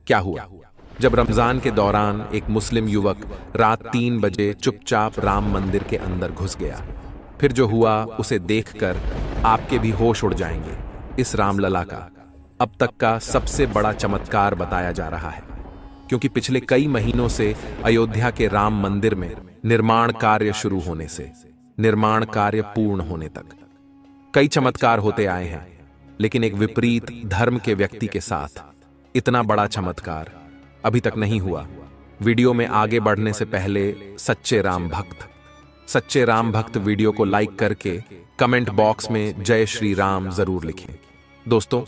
क्या हुआ? जब रमजान के दौरान एक मुस्लिम युवक रात 3 बजे चुपचाप राम मंदिर के अंदर घुस गया, फिर जो हुआ उसे देखकर आपके भी होश उड़ जाएंगे। इस रामलला का अब तक का सबसे बड़ा चमत्कार बताया जा रहा है, क्योंकि पिछले कई महीनों से अयोध्या के राम मंदिर में निर्माण कार्य शुरू होने से निर्माण कार्य पूर्ण होने तक कई चमत्कार होते आए हैं, लेकिन एक विपरीत धर्म के व्यक्ति के साथ इतना बड़ा चमत्कार अभी तक नहीं हुआ। वीडियो में आगे बढ़ने से पहले सच्चे राम भक्त वीडियो को लाइक करके कमेंट बॉक्स में जय श्री राम जरूर लिखें। दोस्तों,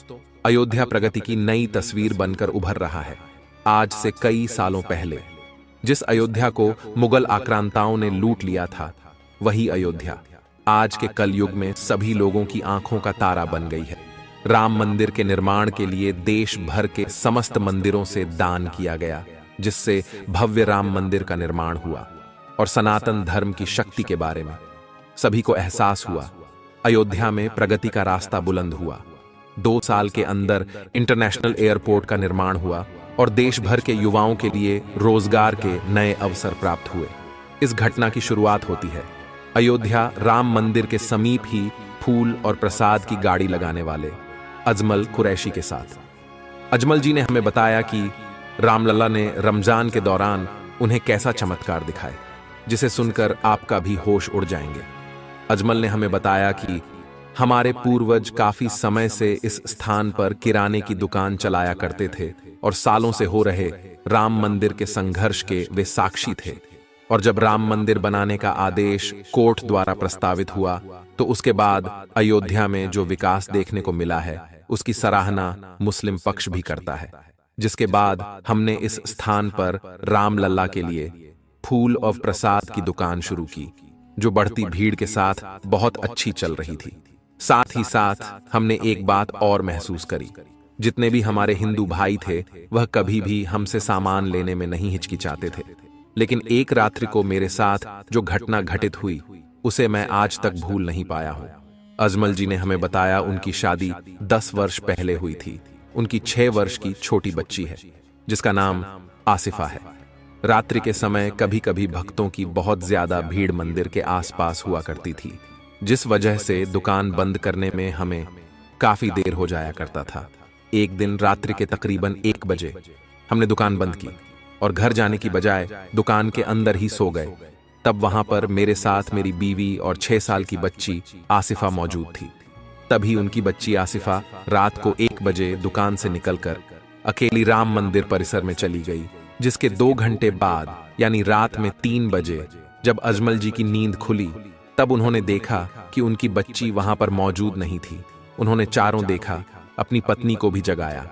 अयोध्या प्रगति की नई तस्वीर बनकर उभर रहा है। आज से कई सालों पहले जिस अयोध्या को मुगल आक्रांताओं ने लूट लिया था, वही अयोध्या आज के कलयुग में सभी लोगों की आंखों का तारा बन गई है। राम मंदिर के निर्माण के लिए देश भर के समस्त मंदिरों से दान किया गया, जिससे भव्य राम मंदिर का निर्माण हुआ और सनातन धर्म की शक्ति के बारे में सभी को एहसास हुआ। अयोध्या में प्रगति का रास्ता बुलंद हुआ। 2 साल के अंदर इंटरनेशनल एयरपोर्ट का निर्माण हुआ और देश भर के युवाओं के लिए रोजगार के नए अवसर प्राप्त हुए। इस घटना की शुरुआत होती है अयोध्या राम मंदिर के समीप ही फूल और प्रसाद की गाड़ी लगाने वाले अजमल कुरैशी के साथ। अजमल जी ने हमें बताया कि रामलला ने रमजान के दौरान उन्हें कैसा चमत्कार दिखाए, जिसे सुनकर आपका भी होश उड़ जाएंगे। अजमल ने हमें बताया कि हमारे पूर्वज काफी समय से इस स्थान पर किराने की दुकान चलाया करते थे और सालों से हो रहे राम मंदिर के संघर्ष के वे साक्षी थे। और जब राम मंदिर बनाने का आदेश कोर्ट द्वारा प्रस्तावित हुआ, तो उसके बाद अयोध्या में जो विकास देखने को मिला है, उसकी सराहना मुस्लिम पक्ष भी करता है। जिसके बाद हमने इस स्थान पर रामलला के लिए फूल और प्रसाद की दुकान शुरू की, जो बढ़ती भीड़ के साथ बहुत अच्छी चल रही थी। साथ ही साथ हमने एक बात और महसूस करी, जितने भी हमारे हिंदू भाई थे वह कभी भी हमसे सामान लेने में नहीं हिचकिचाते थे। लेकिन एक रात्रि को मेरे साथ जो घटना घटित हुई, उसे मैं आज तक भूल नहीं पाया हूं। अजमल जी ने हमें बताया उनकी शादी 10 वर्ष पहले हुई थी। उनकी 6 वर्ष की छोटी बच्ची है, जिसका नाम आसिफा है। रात्रि के समय कभी कभी भक्तों की बहुत ज्यादा भीड़ मंदिर के आसपास हुआ करती थी, जिस वजह से दुकान बंद करने में हमें काफी देर हो जाया करता था। एक दिन रात्रि के तकरीबन 1 बजे हमने दुकान बंद की और घर जाने की बजाय दुकान के अंदर ही सो गए। तब वहां पर मेरे साथ मेरी बीवी और 6 साल की बच्ची आसिफा मौजूद थी। तभी उनकी बच्ची आसिफा रात को 1 बजे दुकान से निकलकर अकेली राम मंदिर परिसर में चली गई, जिसके 2 घंटे बाद यानी रात में 3 बजे जब अजमल जी की नींद खुली, तब उन्होंने देखा कि उनकी बच्ची वहां पर मौजूद नहीं थी। उन्होंने चारों देखा, अपनी पत्नी को भी जगाया,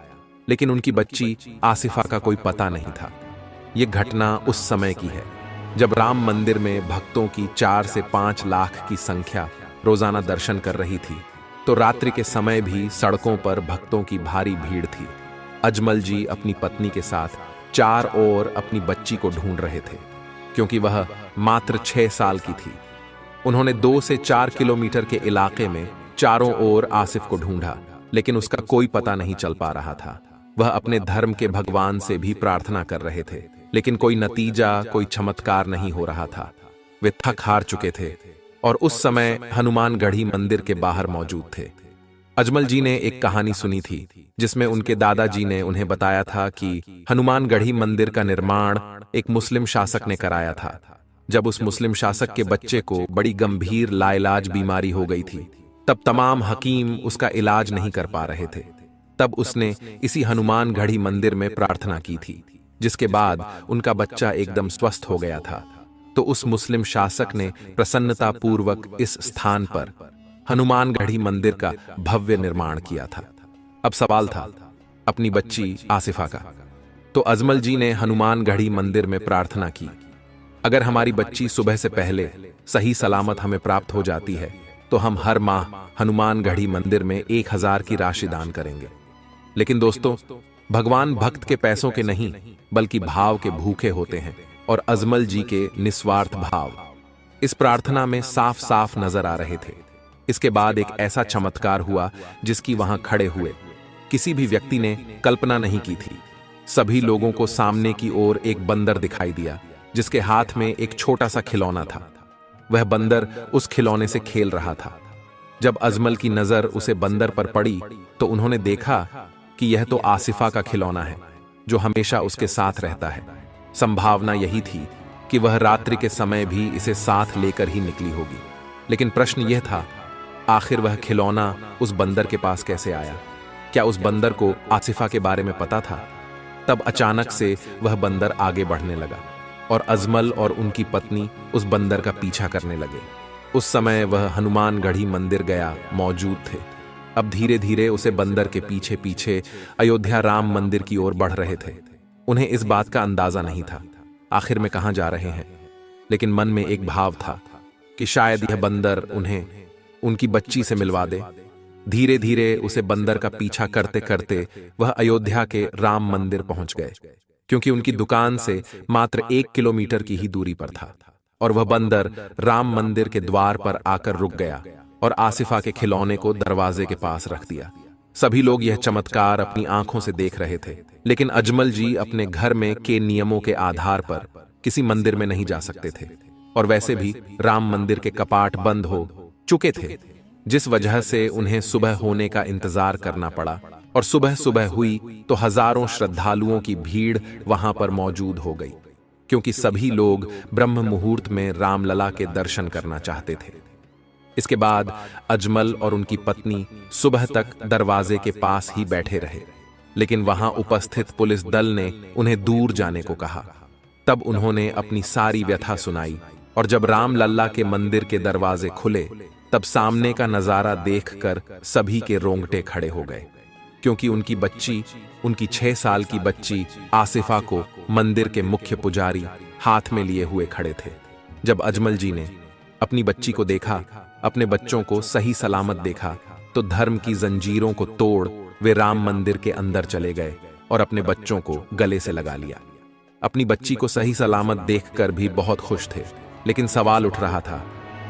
लेकिन उनकी बच्ची आसिफा का कोई पता नहीं था। ये घटना उस समय की है जब राम मंदिर में भक्तों की 4 से 5 लाख की संख्या रोजाना दर्शन कर रही थी, तो रात्रि के समय भी सड़कों पर भक्तों की भारी भीड़ थी। अजमल जी अपनी पत्नी के साथ 4 ओर अपनी बच्ची को ढूंढ रहे थे, क्योंकि वह मात्र 6 साल की थी। उन्होंने 2 से 4 किलोमीटर के इलाके में चारों ओर आसिफ को ढूंढा, लेकिन उसका कोई पता नहीं चल पा रहा था। वह अपने धर्म के भगवान से भी प्रार्थना कर रहे थे, लेकिन कोई नतीजा, कोई चमत्कार नहीं हो रहा था। वे थक हार चुके थे और उस समय हनुमानगढ़ी मंदिर के बाहर मौजूद थे। अजमल जी ने एक कहानी सुनी थी, जिसमें उनके दादाजी ने उन्हें बताया था कि हनुमानगढ़ी मंदिर का निर्माण एक मुस्लिम शासक ने कराया था। जब उस मुस्लिम शासक के बच्चे को बड़ी गंभीर लाइलाज बीमारी हो गई थी, तब तमाम हकीम उसका इलाज नहीं कर पा रहे थे। तब उसने इसी हनुमानगढ़ी मंदिर में प्रार्थना की थी, जिसके बाद उनका बच्चा एकदम स्वस्थ हो गया था। तो उस मुस्लिम शासक ने प्रसन्नता पूर्वक इस स्थान पर हनुमानगढ़ी मंदिर का भव्य निर्माण किया था। अब सवाल था अपनी बच्ची आसिफा का। तो अजमल जी ने हनुमानगढ़ी मंदिर में प्रार्थना की, अगर हमारी बच्ची सुबह से पहले सही सलामत हमें प्राप्त हो जाती है, तो हम हर माह हनुमानगढ़ी मंदिर में 1000 की राशि दान करेंगे। लेकिन दोस्तों, भगवान भक्त के पैसों के नहीं बल्कि भाव के भूखे होते हैं, और अजमल जी के निस्वार्थ भाव इस प्रार्थना में साफ साफ नजर आ रहे थे। इसके बाद एक ऐसा चमत्कार हुआ जिसकी वहां खड़े हुए किसी भी व्यक्ति ने कल्पना नहीं की थी। सभी लोगों को सामने की ओर एक बंदर दिखाई दिया जिसके हाथ में एक छोटा सा खिलौना था। वह बंदर उस खिलौने से खेल रहा था। जब अजमल की नजर उसे बंदर पर पड़ी तो उन्होंने देखा कि यह तो आसिफा का खिलौना है जो हमेशा उसके साथ रहता है। संभावना यही थी कि वह रात्रि के समय भी इसे साथ लेकर ही निकली होगी। लेकिन प्रश्न यह था, आखिर वह खिलौना उस बंदर के पास कैसे आया? क्या उस बंदर को आसिफा के बारे में पता था? तब अचानक से वह बंदर आगे बढ़ने लगा और अजमल और उनकी पत्नी उस बंदर का पीछा करने लगे। उस समय वह हनुमानगढ़ी मंदिर गया मौजूद थे। अब धीरे धीरे उसे बंदर के पीछे पीछे अयोध्या राम मंदिर की ओर बढ़ रहे थे। उन्हें इस बात का अंदाजा नहीं था आखिर में कहां जा रहे हैं, लेकिन मन में एक भाव था कि शायद यह बंदर उन्हें उनकी बच्ची से मिलवा दे। धीरे धीरे उसे बंदर का पीछा करते करते वह अयोध्या के राम मंदिर पहुंच गए, क्योंकि उनकी दुकान से मात्र 1 किलोमीटर की ही दूरी पर था। और वह बंदर राम मंदिर के द्वार पर आकर रुक गया और आसिफा के खिलौने को दरवाजे के पास रख दिया। सभी लोग यह चमत्कार अपनी आंखों से देख रहे थे, लेकिन अजमल जी अपने घर में के नियमों के आधार पर किसी मंदिर में नहीं जा सकते थे, और वैसे भी राम मंदिर के कपाट बंद हो चुके थे, जिस वजह से उन्हें सुबह होने का इंतजार करना पड़ा। और सुबह सुबह हुई तो हजारों श्रद्धालुओं की भीड़ वहां पर मौजूद हो गई, क्योंकि सभी लोग ब्रह्म मुहूर्त में रामलला के दर्शन करना चाहते थे। इसके बाद अजमल और उनकी पत्नी सुबह तक दरवाजे के पास ही बैठे रहे, लेकिन वहां उपस्थित पुलिस दल ने उन्हें दूर जाने को कहा। तब उन्होंने अपनी सारी व्यथा सुनाई, और जब रामलला के मंदिर के दरवाजे खुले तब सामने का नजारा देखकर सभी के रोंगटे खड़े हो गए, क्योंकि उनकी बच्ची, उनकी 6 साल की बच्ची आसिफा को मंदिर के मुख्य पुजारी हाथ में लिए हुए खड़े थे। जब अजमल जी ने अपनी बच्ची को देखा, अपने बच्चों को सही सलामत देखा, तो धर्म की जंजीरों को तोड़ वे राम मंदिर के अंदर चले गए और अपने बच्चों को गले से लगा लिया। अपनी बच्ची को सही सलामत देखकर भी बहुत खुश थे, लेकिन सवाल उठ रहा था,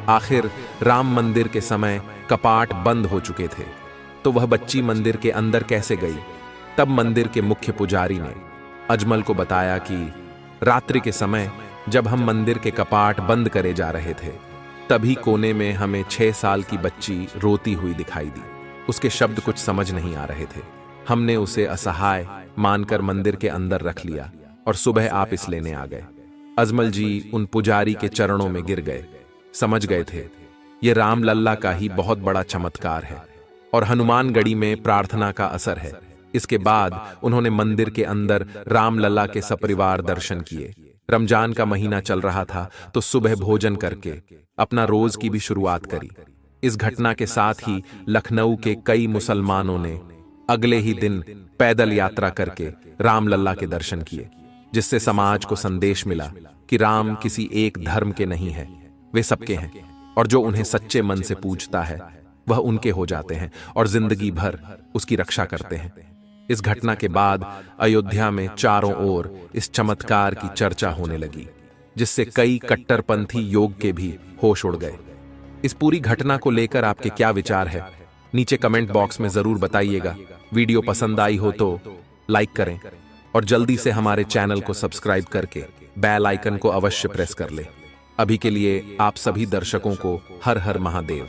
आखिर राम मंदिर के समय कपाट बंद हो चुके थे, तो वह बच्ची मंदिर के अंदर कैसे गई? तब मंदिर के मुख्य पुजारी ने अजमल को बताया कि रात्रि के समय जब हम मंदिर के कपाट बंद करे जा रहे थे, तभी कोने में हमें 6 साल की बच्ची रोती हुई दिखाई दी। उसके शब्द कुछ समझ नहीं आ रहे थे। हमने उसे असहाय मानकर मंदिर के अंदर रख लिया और सुबह आप इस लेने आ गए। अजमल जी उन पुजारी के चरणों में गिर गए। समझ गए थे यह रामलला का ही बहुत बड़ा चमत्कार है और हनुमानगढ़ी में प्रार्थना का असर है। इसके बाद उन्होंने मंदिर के अंदर रामलला के सपरिवार दर्शन किए। रमजान का महीना चल रहा था, तो सुबह भोजन करके अपना रोज की भी शुरुआत करी। इस घटना के साथ ही लखनऊ के कई मुसलमानों ने अगले ही दिन पैदल यात्रा करके रामलला के दर्शन किए, जिससे समाज को संदेश मिला कि राम किसी एक धर्म के नहीं है, वे सबके हैं, और जो उन्हें सच्चे मन से पूजता है वह उनके हो जाते हैं और जिंदगी भर उसकी रक्षा करते हैं। इस घटना के बाद अयोध्या में चारों ओर इस चमत्कार की चर्चा होने लगी, जिससे कई कट्टरपंथी योग के भी होश उड़ गए। इस पूरी घटना को लेकर आपके क्या विचार है, नीचे कमेंट बॉक्स में जरूर बताइएगा। वीडियो पसंद आई हो तो लाइक करें और जल्दी से हमारे चैनल को सब्सक्राइब करके बेल आइकन को अवश्य प्रेस कर लें। अभी के लिए आप सभी दर्शकों को हर हर महादेव।